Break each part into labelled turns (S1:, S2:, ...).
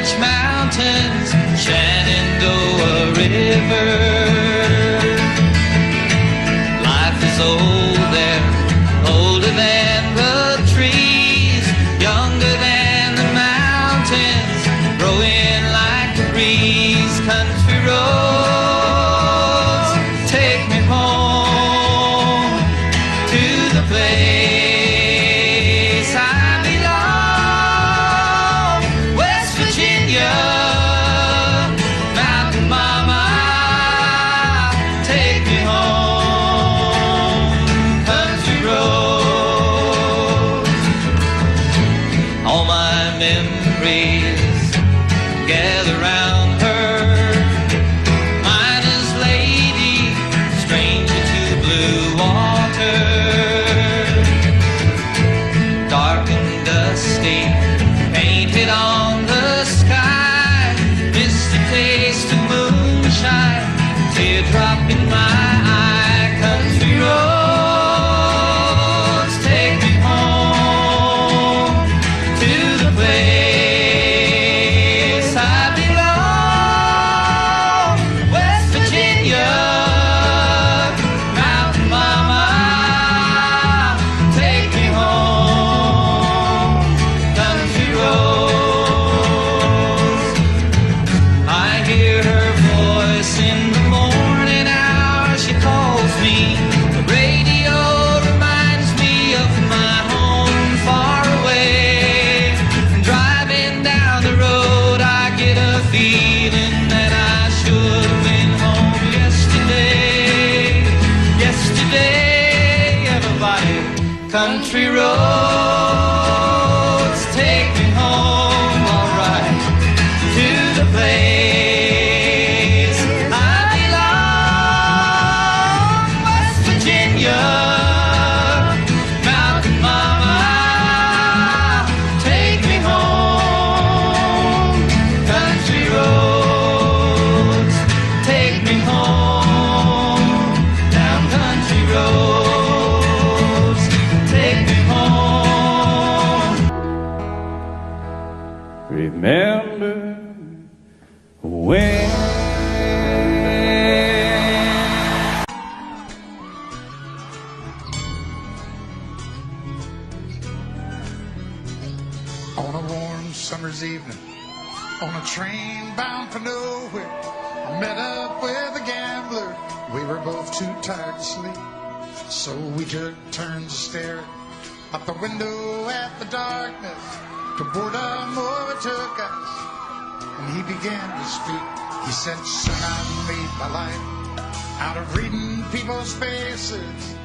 S1: Appalachian Mountains, Shenandoah River. Life is old there, older than the trees, younger than the mountains, growing like the breeze. Country roads, take me home to the place I belong. West Virginia, Mountain Mama, take me home. Country roads, all my memories gather round her. Miner's lady, stranger to blue water, dark and dusty, painted on the sky, misty taste of moonshine, teardrop in my eye. Country roads, take me home to the place I belong. West Virginia, Mountain Mama, take me home. Country roads, I hear her voice in the morning hour. She calls me. The radio reminds me of my home far away. Driving down the road, I get a feeling that I should have been home yesterday. Yesterday, everybody. Country roads, take me home, alright, to the place I belong. West Virginia, Mountain Mama, take me home. Country roads, take me home. Down country roads, take me home.
S2: Remember when
S3: On a warm summer's evening, on a train bound for nowhere, I met up with a gambler. We were both too tired to sleep, so we took turns staring out the window at the darkness. To boredom overtook us, and he began to speak. He said, "Son, I made my life out of reading people's faces,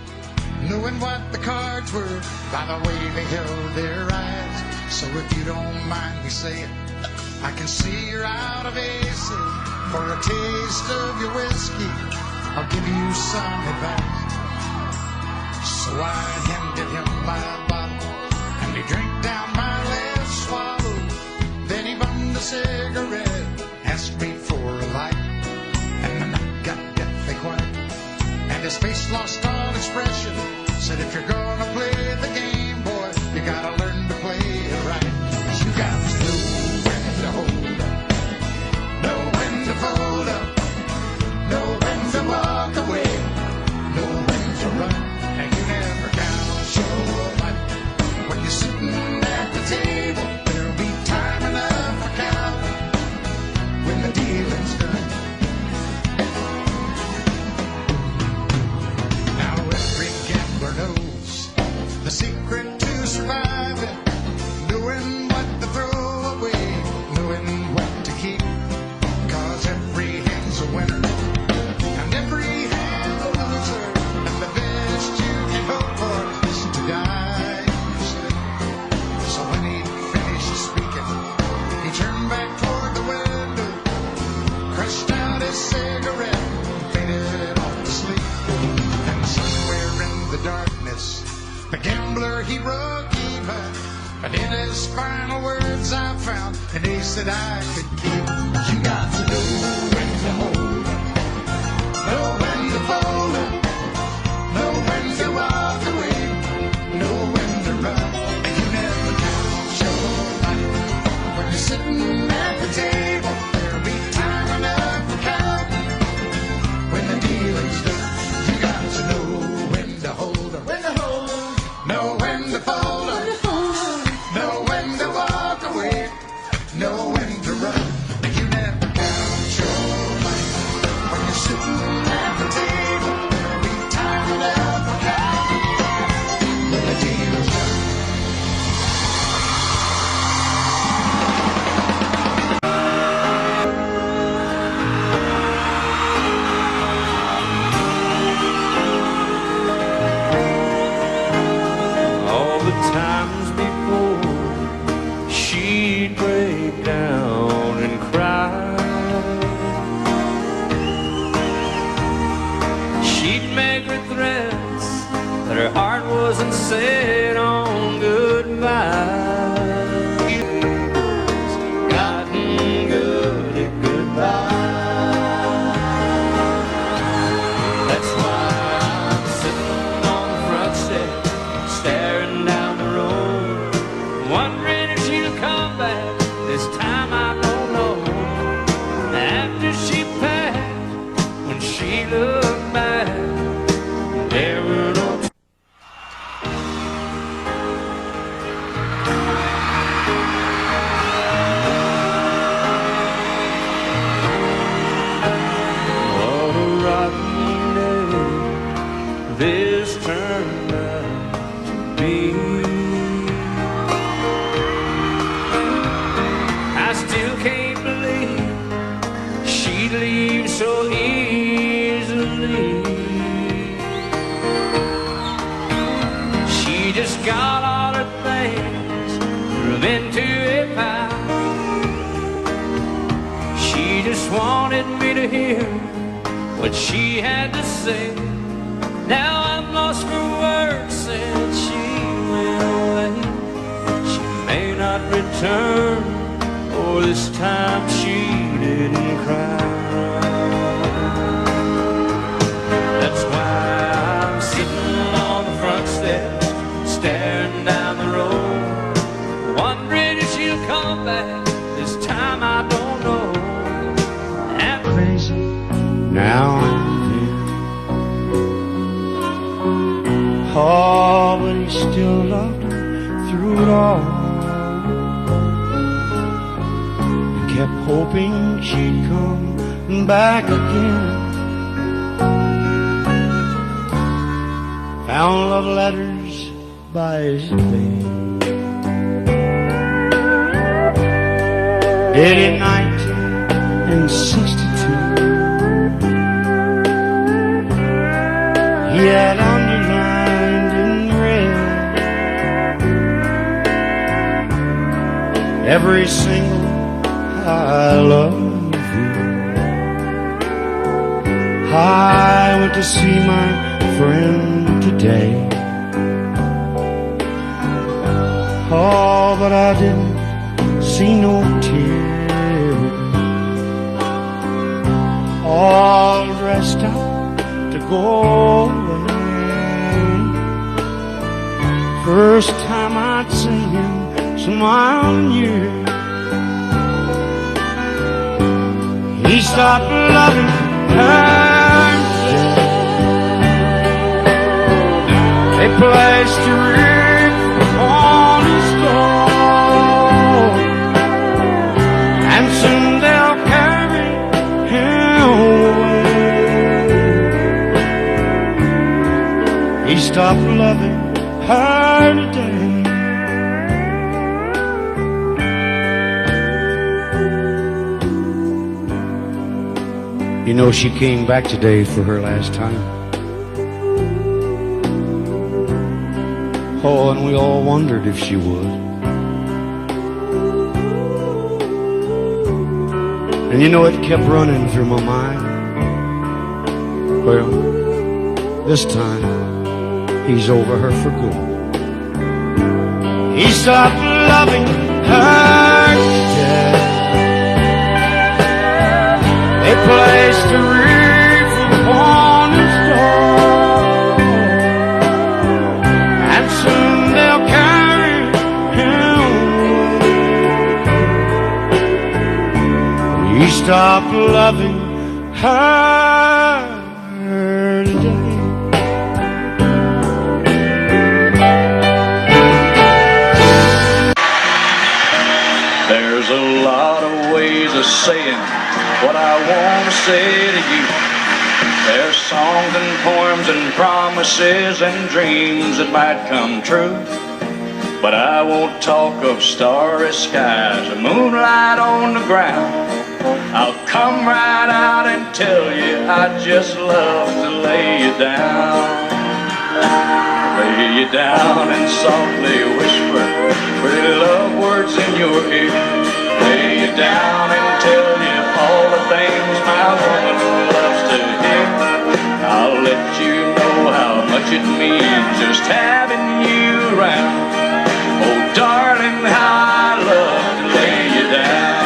S3: knowing what the cards were by the way they held their eyes. So if you don't mind me saying, I can see you're out of aces. For a taste of your whiskey, I'll give you some advice." So I handed him my bottle, and he drank down my last swallow. Then he bummed a cigarette, asked me for a light, and the night got deathly quiet, and his face lost all expression. Said, "If you're gonna play the game, boy, you gotta learn to play it right. You got to know when to hold up, know when to fold up, know when to walk away, know when to run, and you never count your money. When you're sitting at the table, there'll be time enough for counting when the dealing's done." Now every gambler knows the secret to surviving, knowing what to throw away, knowing what to keep. 'Cause every hand's a winner, and every hand's a loser, and the best you can hope for is to die your sleep. So when he finished speaking, he turned back toward the window, crushed out his cigarette, and faded off to sleep. And somewhere in the darkness, the gambler, he broke even, and in his final words I found an ace that I could keep. You got to know when to hold up, know when to fold up, know when to walk away, know when to run, and you never count your money when you're sitting at the know when to fold up, know when to walk away, know when to run. You never count your money when you're sitting at the table. Be tired of the count when the deal's done.
S1: All the times before she'd break down and cry, she'd make regrets that her heart wasn't set on goodbye. Gotten good at goodbye. That's why I'm sitting on the front step, staring down the road, wondering if she'll come back. This time I don't know. After she passed, when she looked back, there were no what a rotten day this turned out to be. I still can't believe she'd leave so easily. She just got all her things, threw them into a pile. She just wanted me to hear what she had to say. Now I'm lost for words since she went away. She may not return, or this time she didn't cry. That's why I'm sitting on the front steps, staring down the road, wondering if she'll come back. This time I don't know. And
S2: Crazy now and then. Oh, but he still loved her through it all, and kept hoping she'd come back again. Found love letters by his bed, dated 1962. He had underlined in red every single I love you. I went to see my friend today. Oh, but I didn't see no tears. All dressed up to go away. First time I'd seen him smile new. He stopped loving her. They placed a ring on his door, and soon they'll carry him away. He stopped loving her today. You know, she came back today for her last time. Oh, and we all wondered if she would. And you know, it kept running through my mind. Well, this time, he's over her for good. He stopped loving her today. They placed a wreath upon his door, and soon they'll carry him away. He stopped loving her today.
S1: say to you, there's songs and poems and promises and dreams that might come true. But I won't talk of starry skies or moonlight on the ground. I'll come right out and tell you I just love to lay you down. Lay you down and softly whisper pretty love words in your ear. Lay you down and tell you all the things my woman loves to hear. I'll let you know how much it means just having you around. Oh, darling, how I love to lay you down.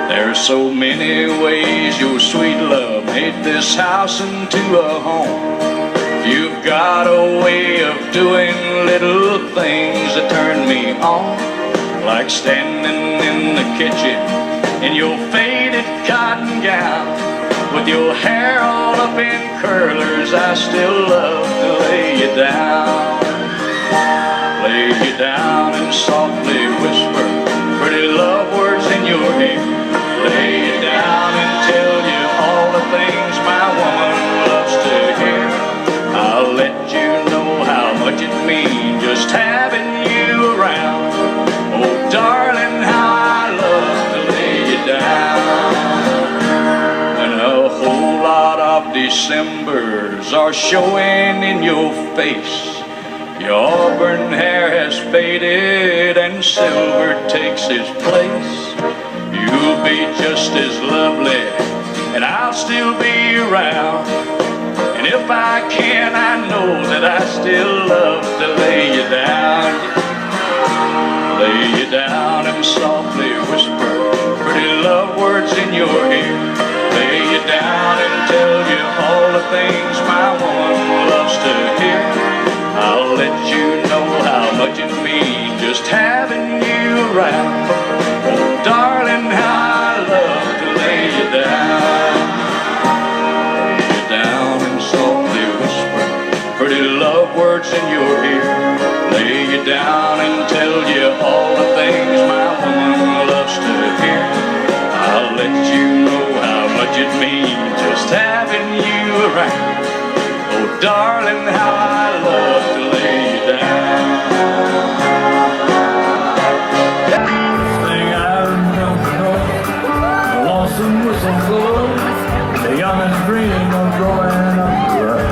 S1: There's so many ways your sweet love made this house into a home. You've got a way of doing little things that turn me on, like standing in the kitchen in your faded cotton gown, with your hair all up in curlers. I still love to lay you down. Lay you down and softly whisper pretty love words in your ear. Lay you down and tell you all the things my woman loves to hear. I'll let you know how much it means just having you around. Oh, darling, how I love to lay you down. When a whole lot of Decembers are showing in your face, your auburn hair has faded and silver takes its place. You'll be just as lovely and I'll still be around. And if I can, I know that I still love to lay you down. Lay you down and softly whisper pretty love words in your ear. Lay you down and tell you all the things my woman loves to hear. I'll let you know how much it means just having you around. Oh, darling, how I love to lay you down. Lay you down and softly whisper pretty love words in your ear. Lay you down and tell you all the things my woman loves to hear. I'll let you know how much it means just having you around. Oh, darling, how I love to lay you down.
S4: Thing I remember, the lonesome whistle blows, the youngest dream of growing up to us.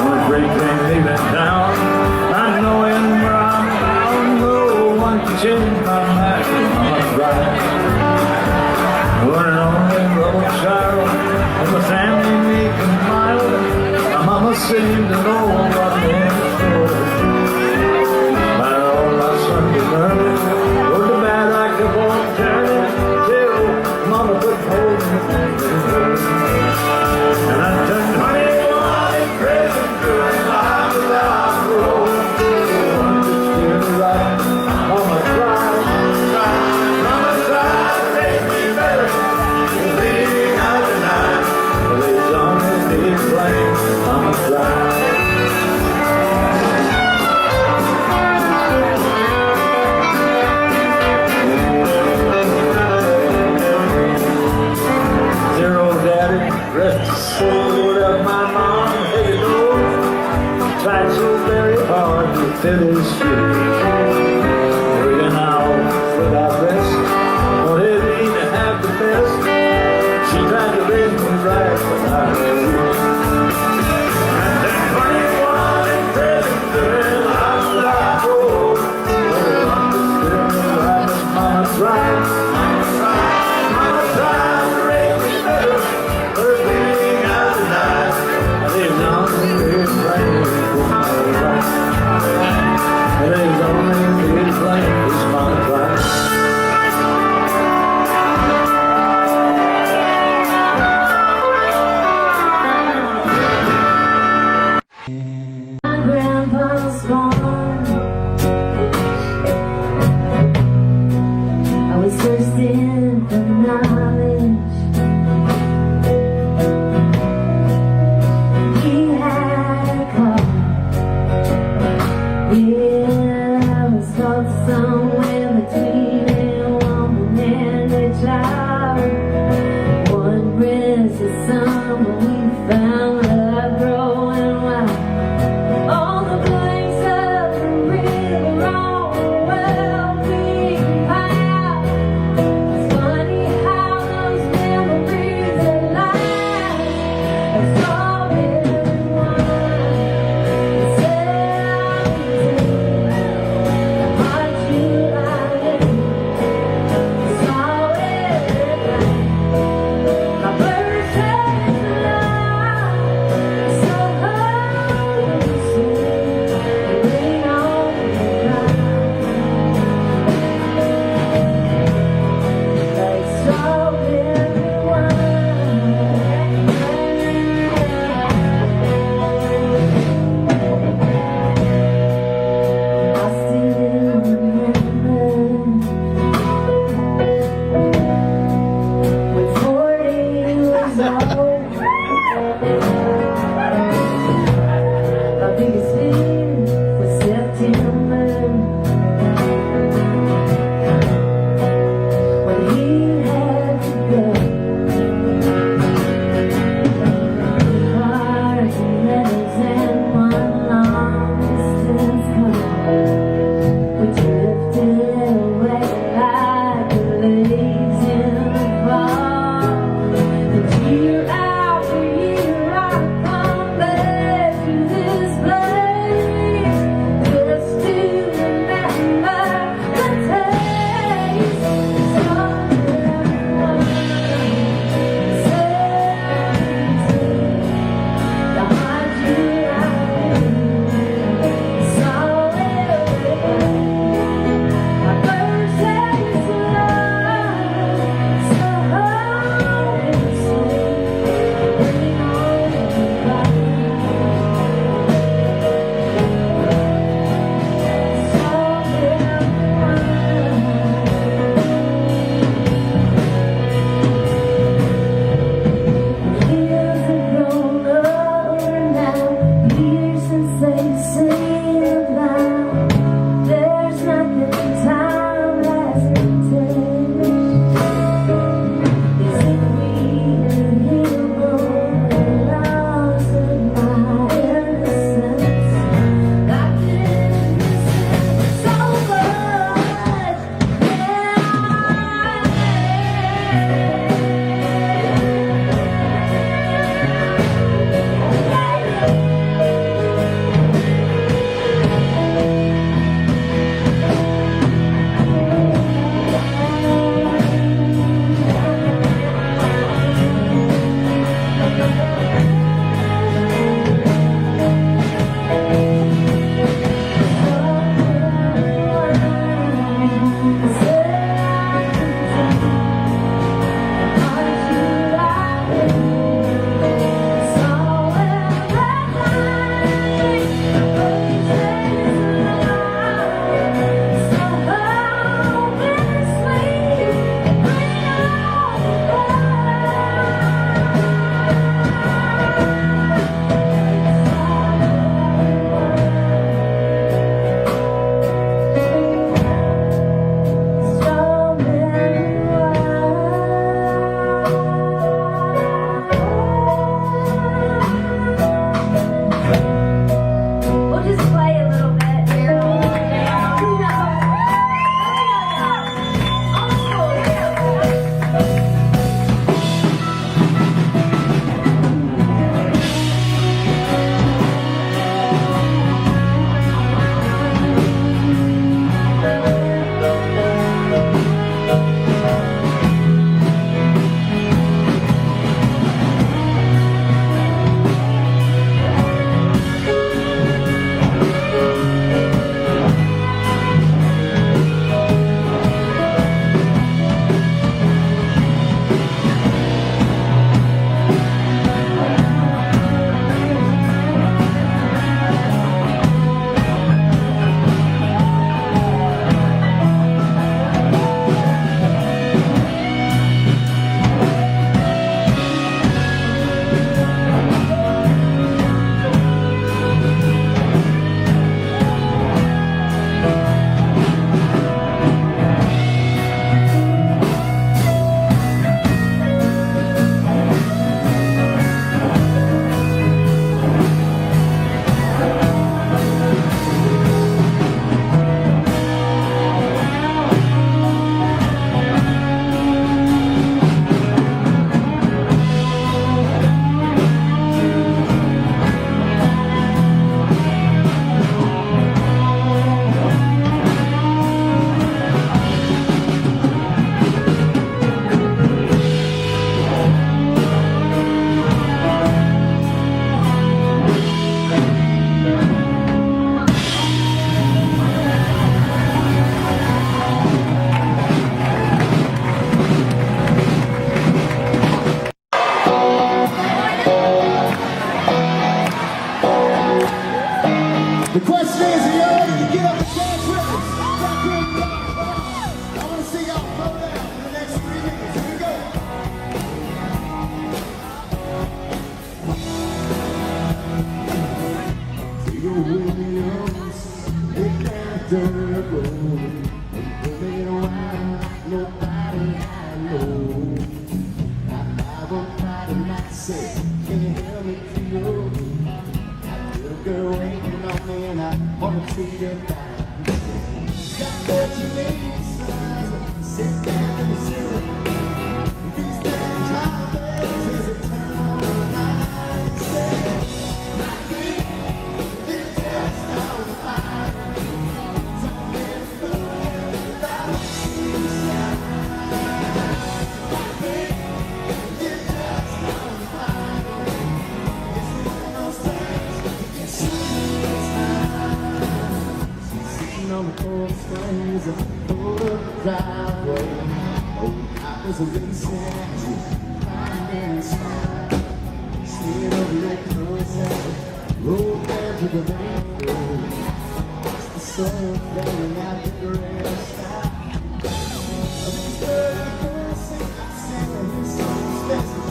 S4: When the great thing leaving town, not knowing where I'm bound, no one can change my mind, I'm right. When an only road child of a family meek and mild, my mama seemed to know what men for. By all my Sunday burning, go to bed I kept on turning, till mama put hold in the and I turned 21 in prison, doing life without parole. Still right, mama tried to make me better. Leaving out tonight, they don't need blame, mama tried. Zero daddy, rest his soul, of my mom, heavy load, tried so very hard to fit his shoes. Working out without rest, wanted me to have the best. She tried to raise me right without her shoes. And then 21 in prison, doing life without parole. Oh, understood me right, but mama tried. Mama tried to raise me better, but leaving out tonight, they don't need blame for my right. There's only
S5: The question is, are you ready to get up and dance with us? Rock with me. I want to see y'all slow down for the next 3 minutes. Here we go. Take a Williams, take that dirt road. Put me in a while, nobody I know. I won't try to not say, can you help me feel? Little girl waiting on me and I wanna treat her right. Got what you need, son. Sit down and sit. These days holidays is a time when I say, my baby, it's just on fire. Don't get fooled without you shine. My baby, it's just on fire. It's one of those things you can see it's time. She's sitting on the porch swings and pulled up the driveway. Old coppers are racing, she's finding a smile. Slid over your clothes and rolled down to the main road. Watch the sun fading out the gray sky. These birds are singing his song special.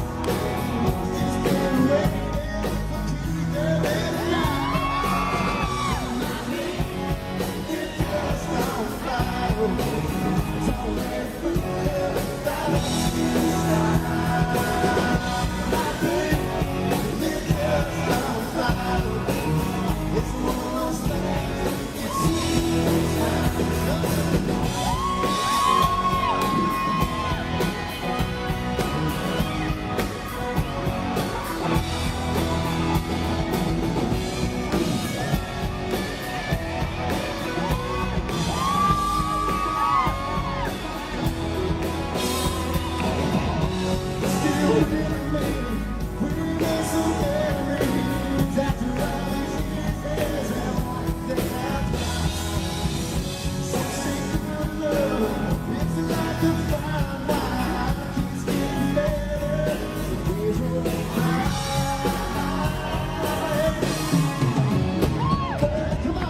S5: She's been waiting for Tuesday and night. It's just on fire. Don't let fool without you shine. My baby, it's just on fire. It's one of those things you see it's time. Still living, baby, we get so married. After all these years, and one thing after so secret love, it's like a fire line. Keeps getting better, the days roll by. Come on.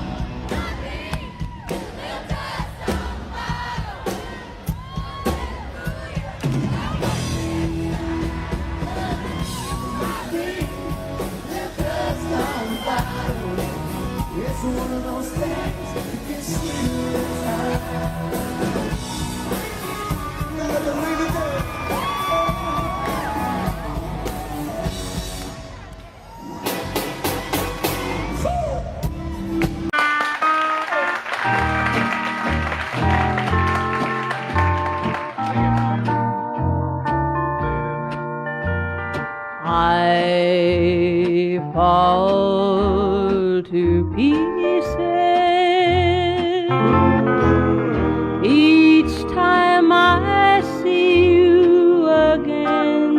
S5: It's one of those things you can see it's time. Gotta believe it there.
S6: I fall to pieces each time I see you again.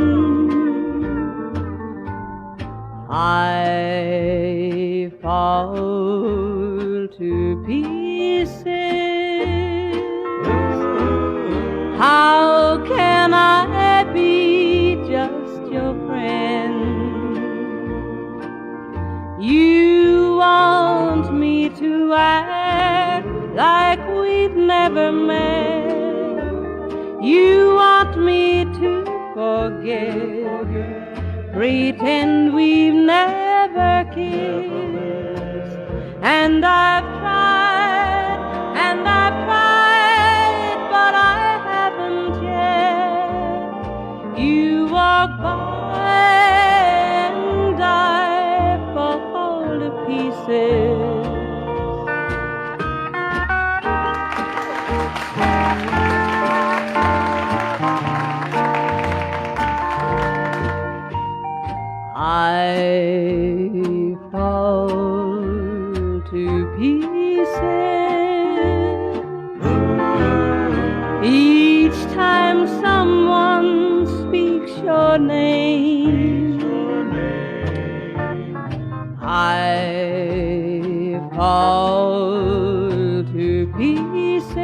S6: I fall to pieces. How can I be just your friend? You want me to act like we've never met. You want me to forget, pretend we've never kissed. And I've tried, but I haven't yet. You walk by and I fall to pieces. I fall to pieces each time someone speaks your name. I fall to pieces.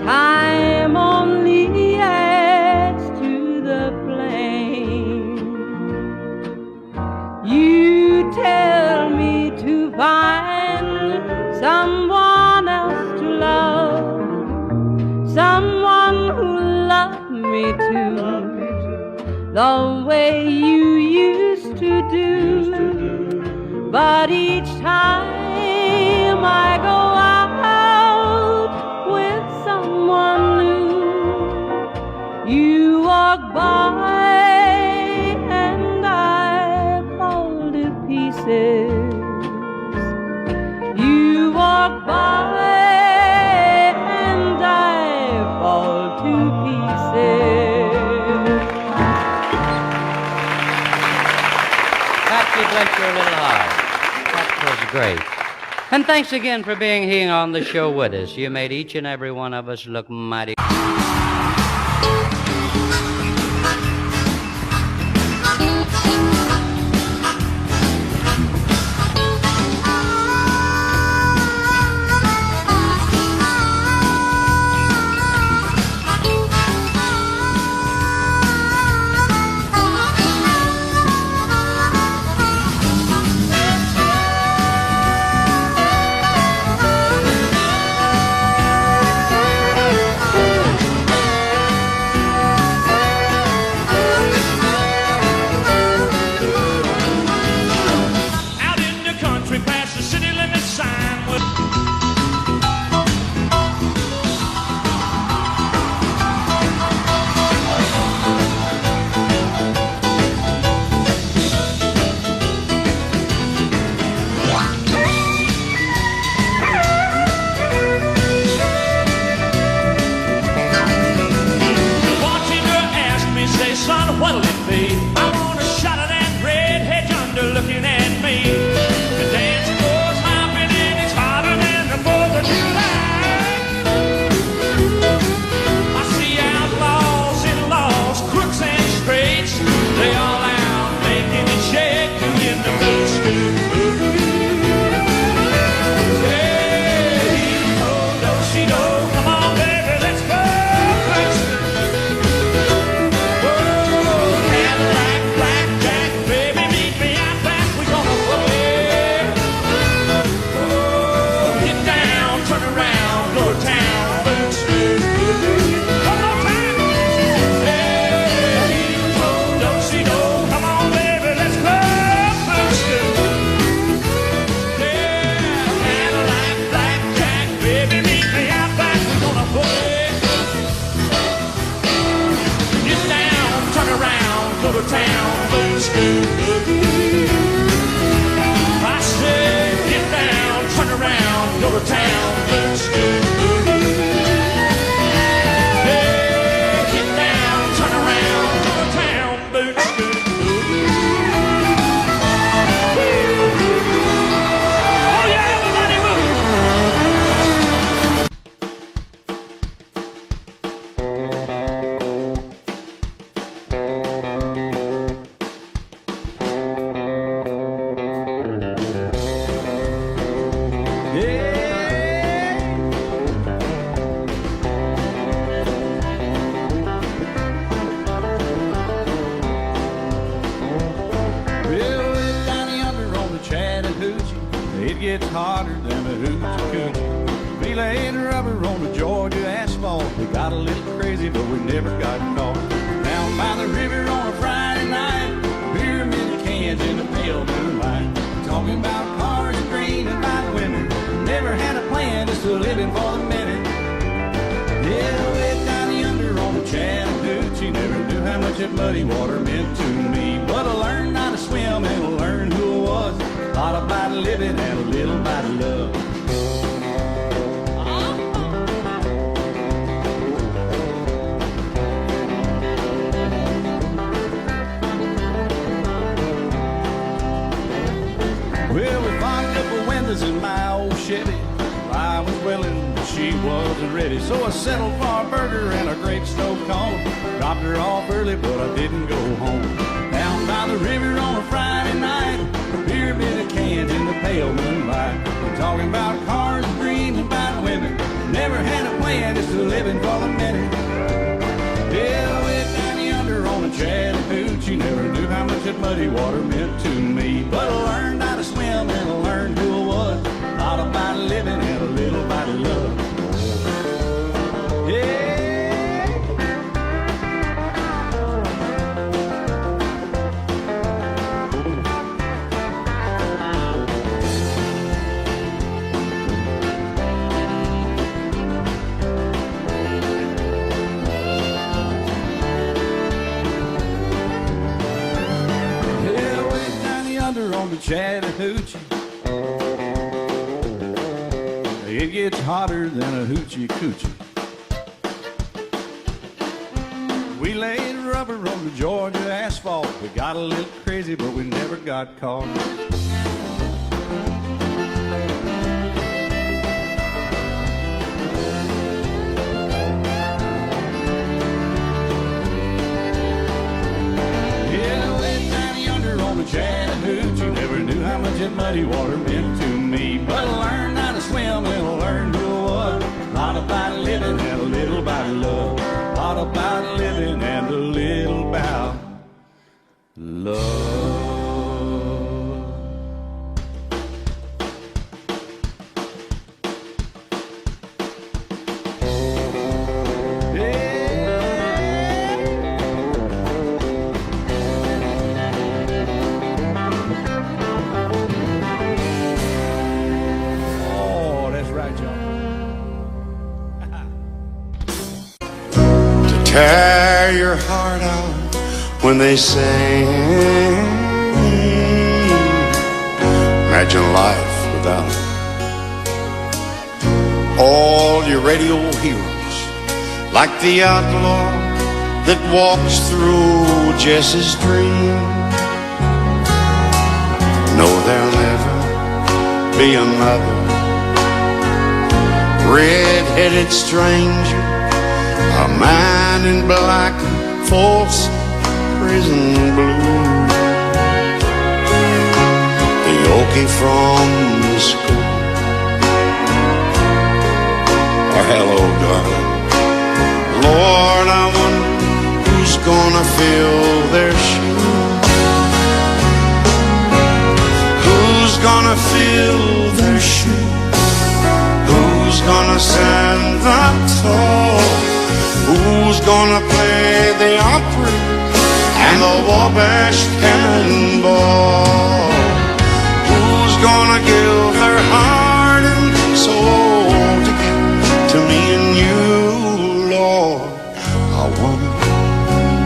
S6: Time only adds to the flame. You someone else to love, someone who loved me too, the way you used to do. But each time I go out with someone new, you walk by and I fall to pieces. You walk by and I fall to pieces.
S7: Pat, you bless your little heart. That was great. And thanks again for being here on the show with us. You made each and every one of us look mighty.
S8: Gets hotter than a hoochie coochie. We laid rubber on the Georgia asphalt. We got a little crazy, but we never got caught. Down by the river on a Friday night, pyramid cans in the pale moonlight. Talking about cars and green and white women. Never had a plan, just a living for the minute. Yeah, way down yonder on the Chattahoochee. Never knew how much that muddy water meant to me. But I learned how to swim and I learned who I was. A lot about living and a little about love. Well, we fogged up the windows in my old Chevy. I was willing, but she wasn't ready. So I settled for a burger and a grape stove cone. Dropped her off early, but I didn't go home. Down by the river on a Friday night, a beer bit of cans in the pale moonlight. We're talking about cars and dreams and about women. Never had a plan, just a living for the minute. Yeah, way down yonder on the Chattahoochee. Never knew how much that muddy water meant to me. But I learned how to swim and I learned who I was. Not about living yonder on the Chattahoochee. It gets hotter than a hoochie coochie. We laid rubber on the Georgia asphalt. We got a little crazy, but we never got caught. Yeah, way down yonder on the Chattahoochee, never knew how much that muddy water meant to me. But I learned how to swim and I learned who I was. A lot about living and a little about love. A lot about living and a little about love. Oh, that's right, y'all.
S2: Tear your heart out when they sing. Imagine life without all your radio heroes, like the outlaw that walks through Jesse's dream. No, there'll never be another red-headed stranger, a man in black, false prison blue. The Okie from school. Oh, hello, darling. Lord, I wonder who's gonna fill their shoes. Who's gonna fill their shoes? Who's gonna stand that tall? Who's gonna play the opera and the Wabash Cannonball? Who's gonna give their heart and soul to get to me and you, Lord? I wonder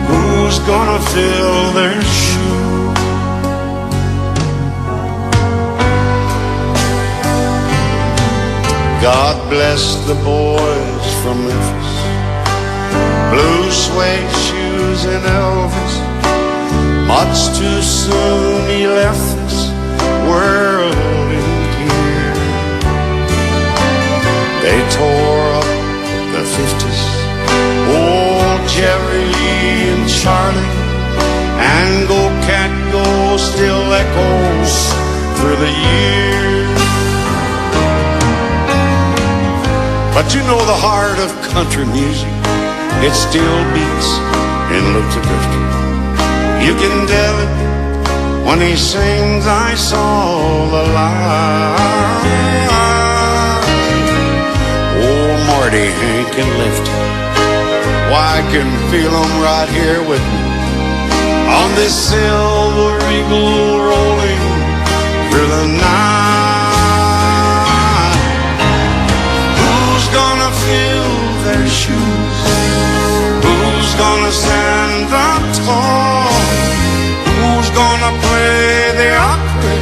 S2: who's gonna fill their shoes. God bless the boys from Memphis, blue suede shoes and Elvis. Much too soon he left this world in tears. They tore up the 50s, old Jerry and Charlie, and Go Cat Go still echoes through the years. But you know the heart of country music, it still beats in Luther Drifter. You can tell it when he sings, I saw the light. Oh, Marty, Hank, and Lefty, why, I can feel them right here with me on this silver eagle rolling through the night. Who's gonna fill their shoes? Who's gonna stand up tall? Who's gonna play the opera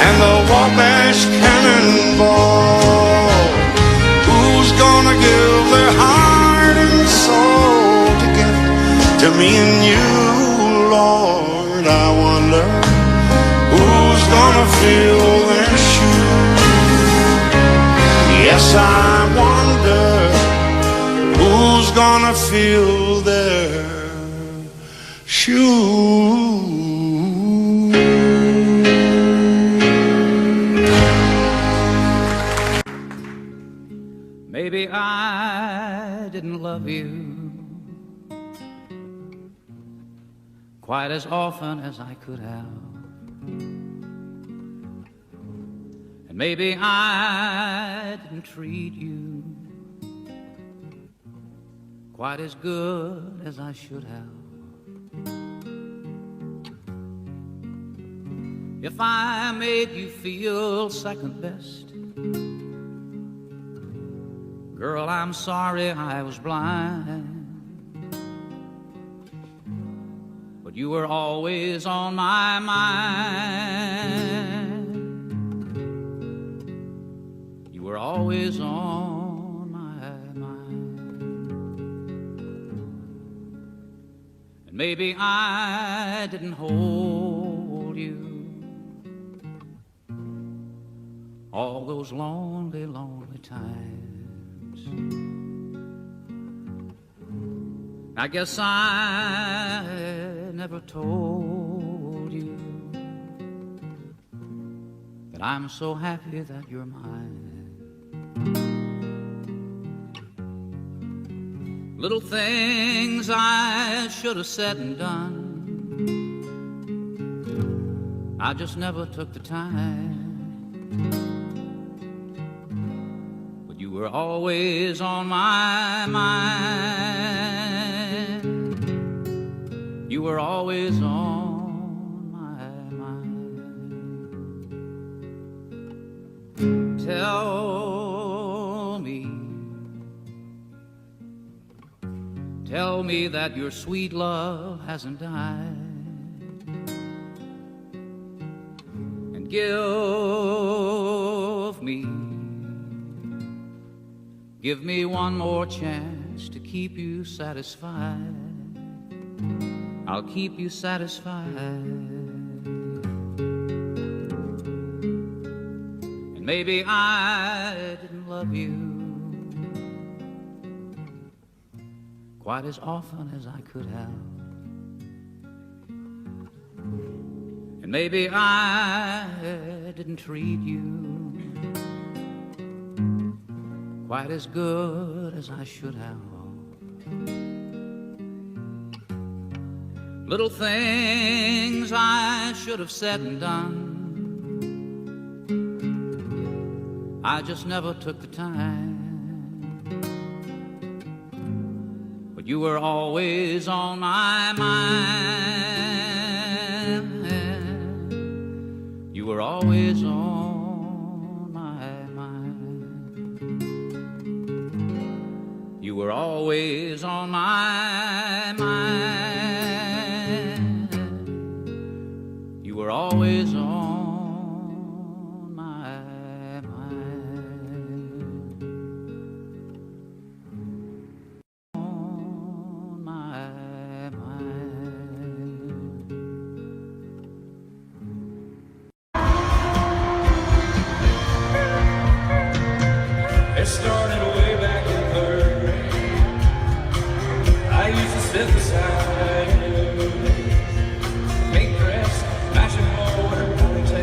S2: and the Wabash Cannonball? Who's gonna give their heart and soul to get to me and you, Lord? I wonder who's gonna fill their shoes. Yes, I wonder who's gonna fill their shoes.
S7: Maybe I didn't love you quite as often as I could have. And maybe I didn't treat you quite as good as I should have. If I made you feel second best, girl, I'm sorry I was blind. But
S1: You were always on my mind. You were always on my mind. And maybe I didn't hold you all those lonely, lonely times. I guess I never told you that I'm so happy that you're mine. Little things I should have said and done, I just never took the time. But you were always on my mind. You were always on my mind. Tell me that your sweet love hasn't died. And give me one more chance to keep you satisfied. I'll keep you satisfied. And maybe I didn't love you quite as often as I could have. And maybe I didn't treat you quite as good as I should have. Little things I should have said and done, I just never took the time. But you were always on my mind. You were always on my mind. You were always on my mind. You were always on my mind. On my mind.
S8: It started way back in third grade. I used to sit beside you, pink dress, matching motor, ponytail.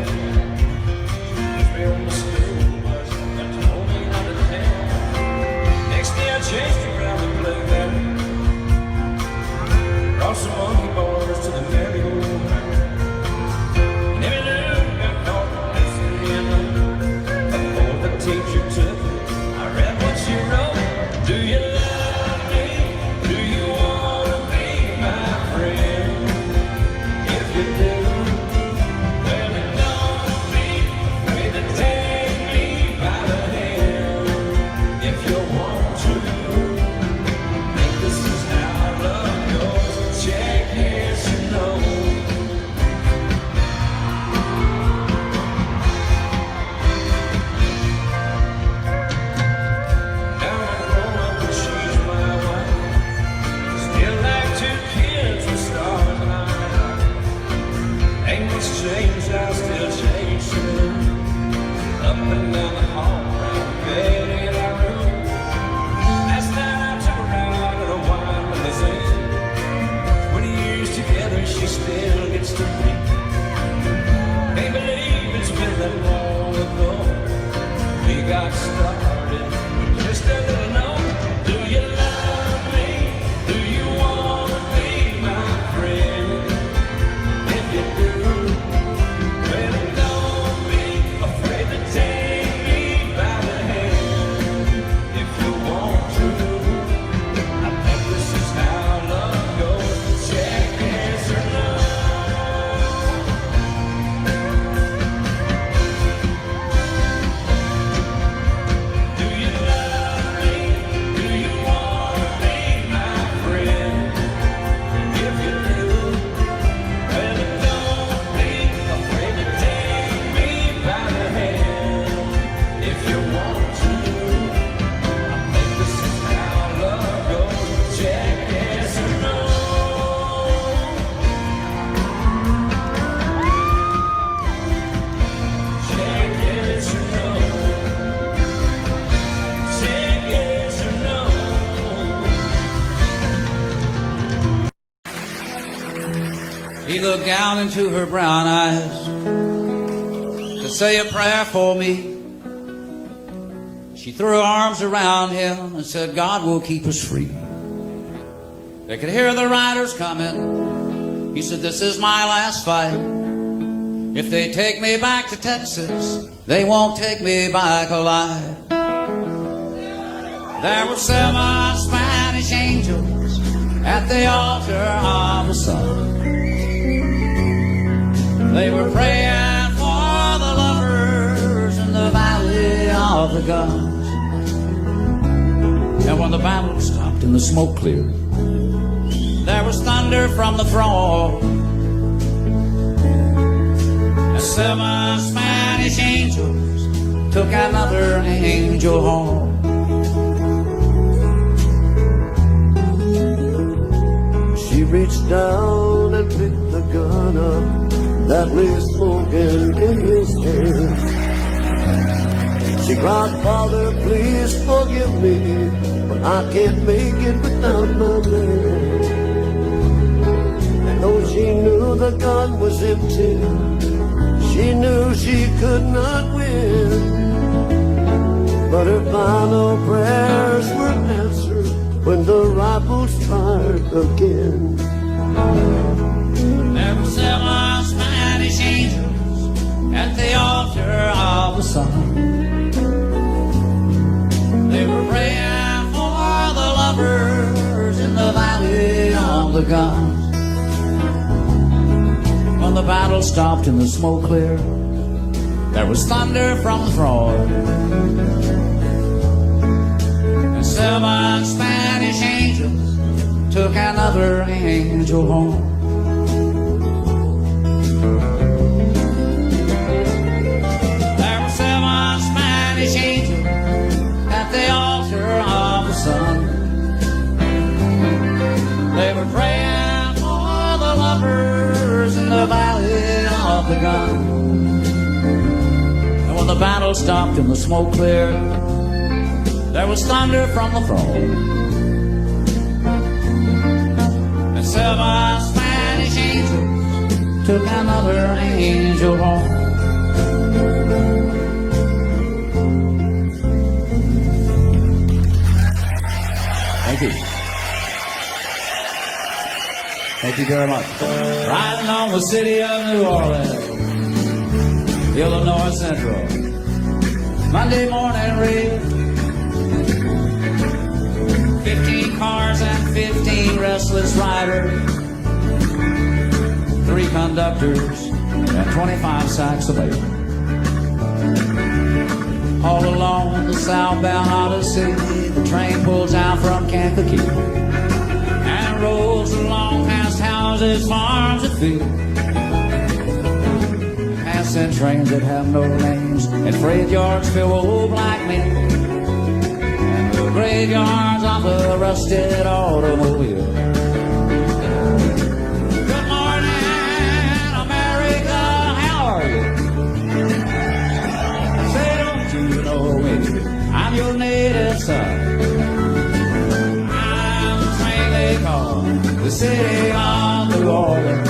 S1: He looked down into her brown eyes to say a prayer for me. She threw her arms around him and said, God will keep us free. They could hear the riders coming. He said, this is my last fight. If they take me back to Texas, they won't take me back alive. There were 7 Spanish angels at the altar of the sun. They were praying for the lovers in the valley of the guns. And when the battle stopped and the smoke cleared, there was thunder from the throne. And 7 Spanish angels took another angel home.
S5: She reached down and picked the gun up that lay smoking in his hand. She cried, Father, please forgive me, but I can't make it without my man. And though she knew the gun was empty, she knew she could not win. But her final prayers were answered when the rifles fired again.
S1: There were 7 Spanish angels at the altar of the sun. They were praying for the lovers in the valley of the guns. When the battle stopped and the smoke cleared, there was thunder from the throne. And 7 Spanish angels took another angel home. There were 7 Spanish angels at the altar of the sun. They were praying for the lovers in the valley of the gun. And when the battle stopped and the smoke cleared, there was thunder from the throne. And 7 Spanish angels took another angel home. Thank you. Thank you very much. Riding on the city of New Orleans, Illinois Central. Monday morning rain. 15 cars and 15 restless riders. 3 conductors and 25 sacks of ale. All along the southbound Odyssey, the train pulls out from Kankakee and rolls along past houses, farms, and fields. Passing trains that have no names and freight yards filled with old black men, and the graveyards of the rusted automobile. Good morning, America, how are you? Say, don't you know me? I'm your native son. I'm the train they call the city of New Orleans,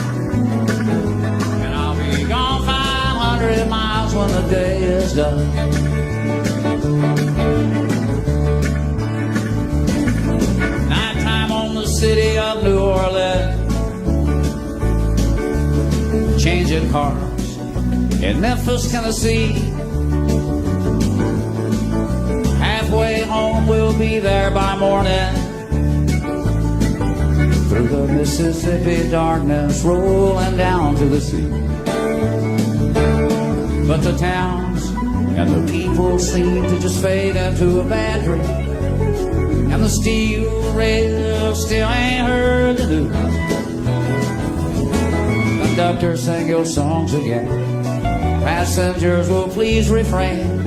S1: and I'll be gone 500 miles when the day is done. Nighttime on the city of New Orleans, changing cars in Memphis, Tennessee. Halfway home, we'll be there by morning. Through the Mississippi darkness, rolling down to the sea. But the towns and the people seem to just fade into a bad dream, and the steel rails still ain't heard the news. Conductor, sing your songs again. Passengers will please refrain.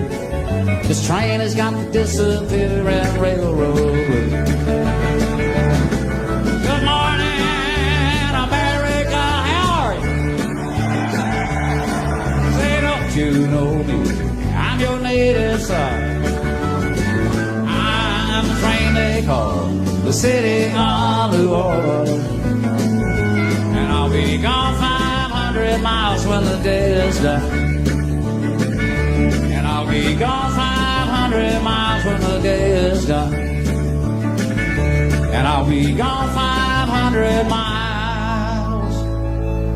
S1: This train has got to disappear and railroad blues. Good morning, America, how are you? Say, don't you know me? I'm your native son. I'm the train they call the city of New Orleans, and I'll be gone 5 500 miles when the day is done. And I'll be gone 500 miles when the day is done. And I'll be gone 500 miles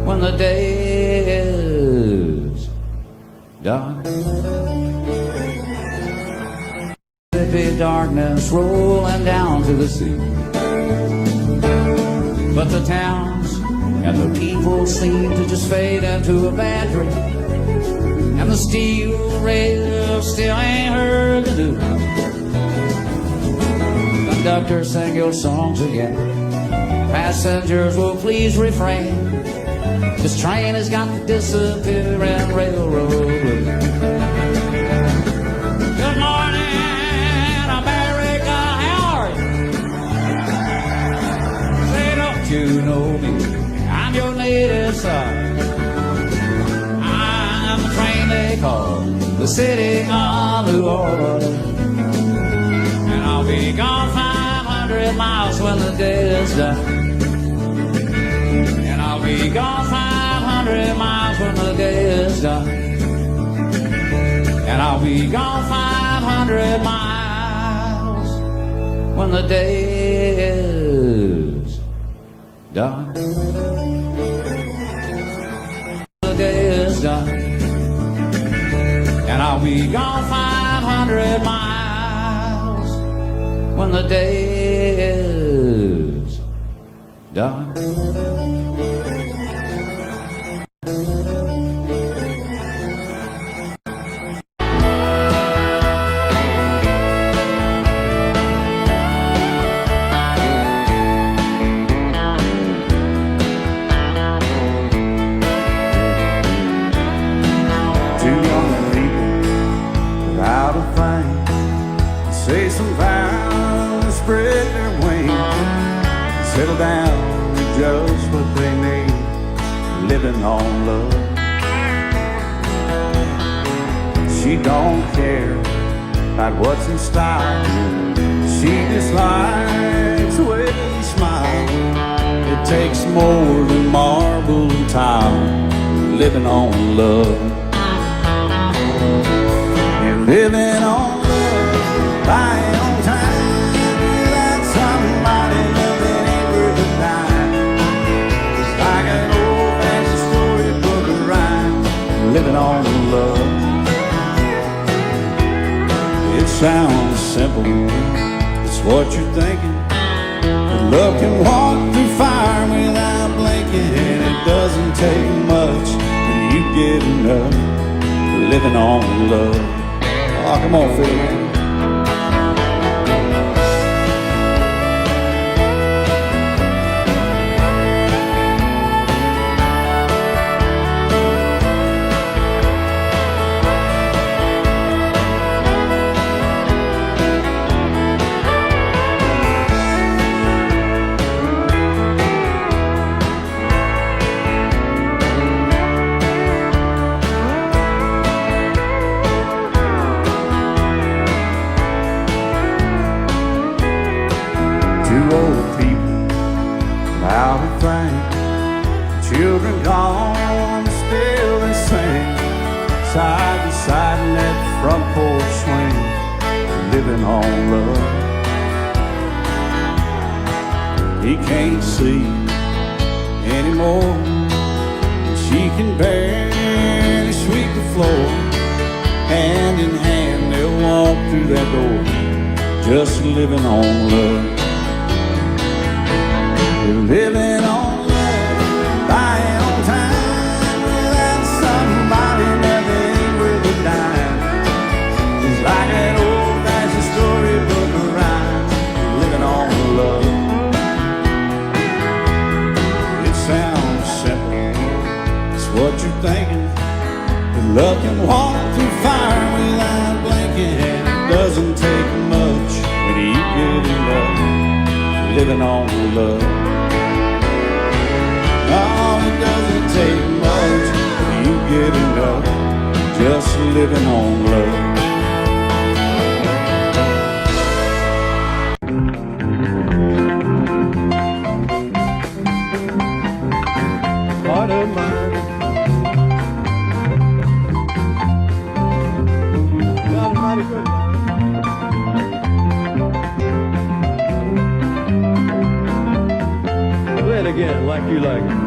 S1: when the day is done. Mississippi darkness rolling down to the sea. But the towns and the people seem to just fade into a bad dream. And the steel rails still ain't heard the news. Conductor, sing your songs again. Passengers will please refrain. This train has got the disappearing railroad blues. Good morning, America, how are you? Say, don't you know me? I'm your native son. I'm the train they call the city of New Orleans. And I'll be gone 500 miles when the day is done. And I'll be gone 500 miles when the day is done. And I'll be gone 500 miles when the day is done. The day is done. And I'll be gone 500 miles when the day is done.
S8: Say some vows, spread their wings, settle down to just what they need, living on love. She don't care about what's in style. She just likes the way you smile. It takes more than marble and tile, living on love. You're living on buying on time without somebody that ain't worth a dime. It's like an old-fashioned storybook of rhyme, living on love. It sounds simple, it's what you're thinking. But love can walk through fire without blinking, and it doesn't take much when you get enough, living on love. Oh, come on, Phil, man. Children gone, still they sing, side by side in that front porch swing, living on love. He can't see anymore, she can barely sweep the floor. Hand in hand they'll walk through that door, just living on love. They're living on buying on time without somebody that ain't worth a dime. It's like an old-fashioned storybook of rhyme, living on love. It sounds simple, it's what you're thinking. But love can walk through fire without blinking, and it doesn't take much when you get in love, living on love. Oh, it doesn't take much when you get enough, just living on love.
S5: Heart of mine, mighty good, Larry.
S9: Play it again like you like it.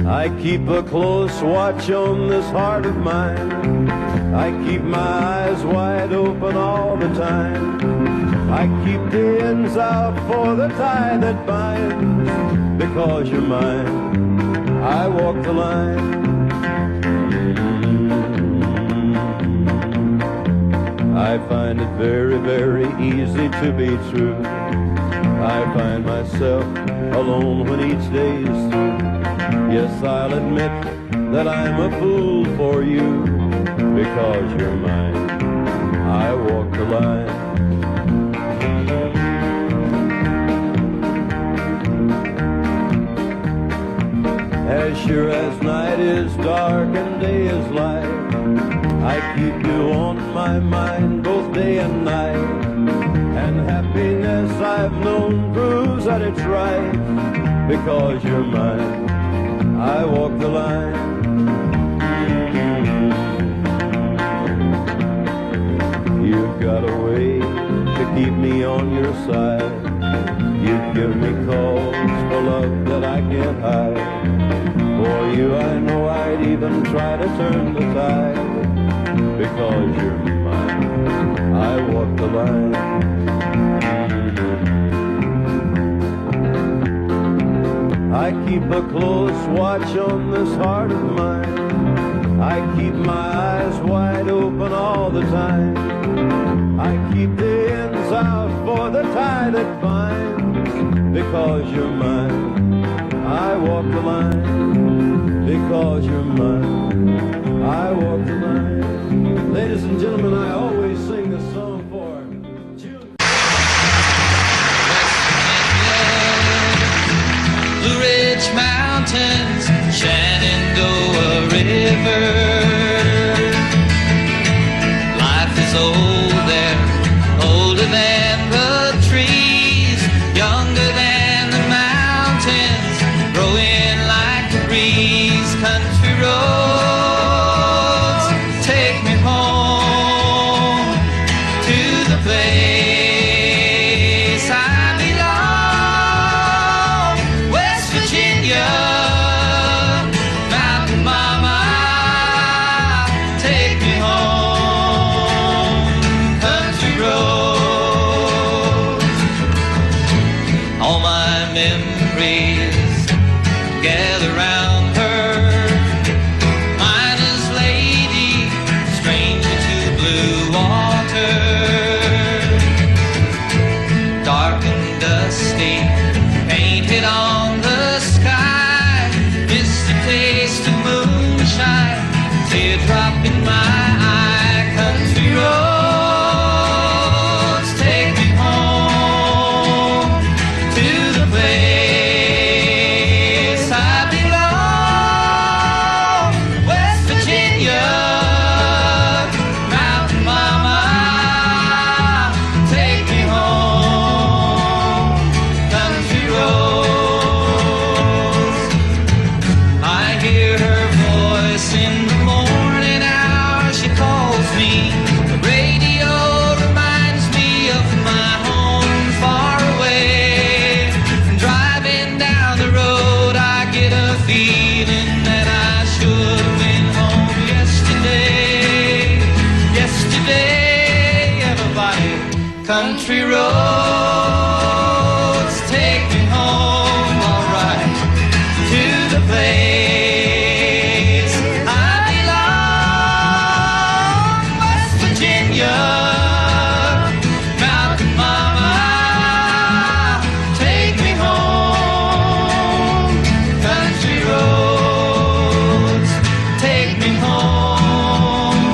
S9: I keep a close watch on this heart of mine. I keep my eyes wide open all the time. I keep the ends out for the tie that binds. Because you're mine, I walk the line. I find it very, very easy to be true. I find myself alone when each day is through. Yes, I'll admit that I'm a fool for you. Because you're mine, I walk the line. As sure as night is dark and day is light, I keep you on my mind both day and night. And happiness I've known proves that it's right. Because you're mine, I walk the line. You've got a way to keep me on your side. You give me calls for love that I can't hide. For you I know I'd even try to turn the tide. Because you're mine, I walk the line. I keep a close watch on this heart of mine. I keep my eyes wide open all the time. I keep the ends out for the tie that binds. Because you're mine, I walk the line. Because you're mine, I walk the line. Ladies and gentlemen, I always sing this song for June.
S1: Blue Ridge Mountains, Shenandoah River. Life is old there, older than the trees, younger than the mountains, growing like the breeze. Country roads, take me home to the place I belong. West Virginia, Mountain Mama, take me home. Country roads, all my memories gather round her. Miner's lady, stranger to blue water, dark and dusty, painted on the sky, misty taste of moonshine, teardrop in my eye. Country roads, take me home to the place I belong. West Virginia, Mountain Mama, take me home. Country roads, I hear her voice in the morning hour. She calls me. The radio reminds me of my home far away. And driving down the road, I get a feeling that I should have been home yesterday. Yesterday, everybody. Country roads, take me home, all right, to the place I belong. West Virginia, Mountain Mama, take me home. Country roads, take me home.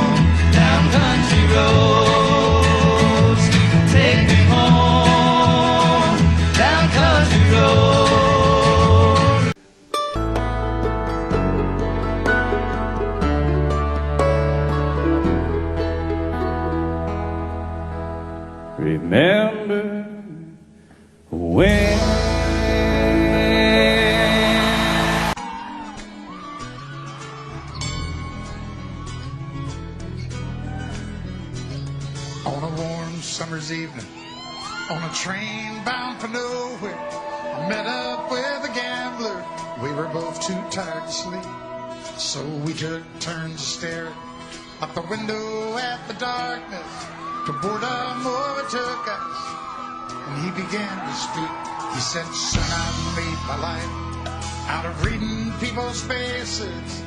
S1: Down country roads, take me home.
S8: When
S3: On a warm summer's evening, on a train bound for nowhere, I met up with a gambler. We were both too tired to sleep, so we took turns to stare out the window at the darkness. To boredom overtook us, and he began to speak. He said, "Son, I made my life out of reading people's faces,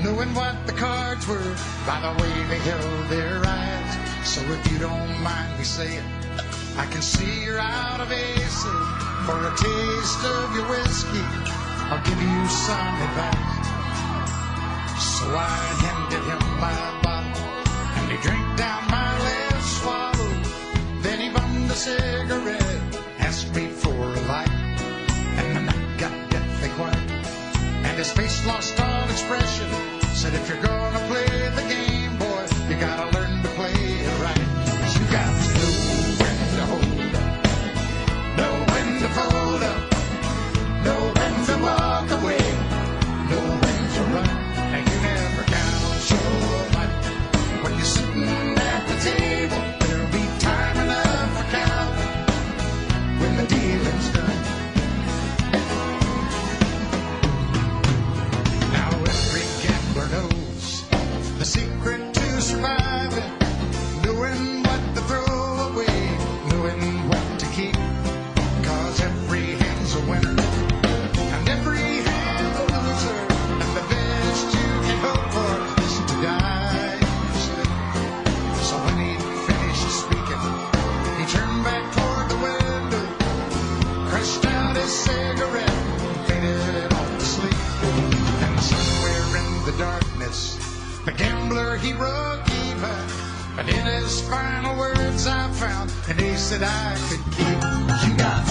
S3: knowing what the cards were by the way they held their eyes. So if you don't mind me saying, I can see you're out of aces. For a taste of your whiskey, I'll give you some advice." So I handed him my bottle, and he drank down my last swallow. Then he bummed a cigarette, asked me for a light, and the night got deathly quiet, and his face lost all expression. Said, "If you're gonna play the game, boy, you gotta learn to play it right. You got to know when to hold up, know when to fold up, know when to walk away, know when to run, and you never count your money. When you're sitting at the table, there'll be time enough for counting when the dealing's done." Now every gambler knows the secret to surviving, knowing what to throw away, knowing what to keep. 'Cause every hand's a winner, and every hand's a loser, and the best you can hope for is to die sleep. So when he finished speaking, he turned back toward the window, crushed out his cigarette, and faded off to sleep. And somewhere in the darkness, the gambler, he broke even. But in his final words I found an ace that I could keep. You got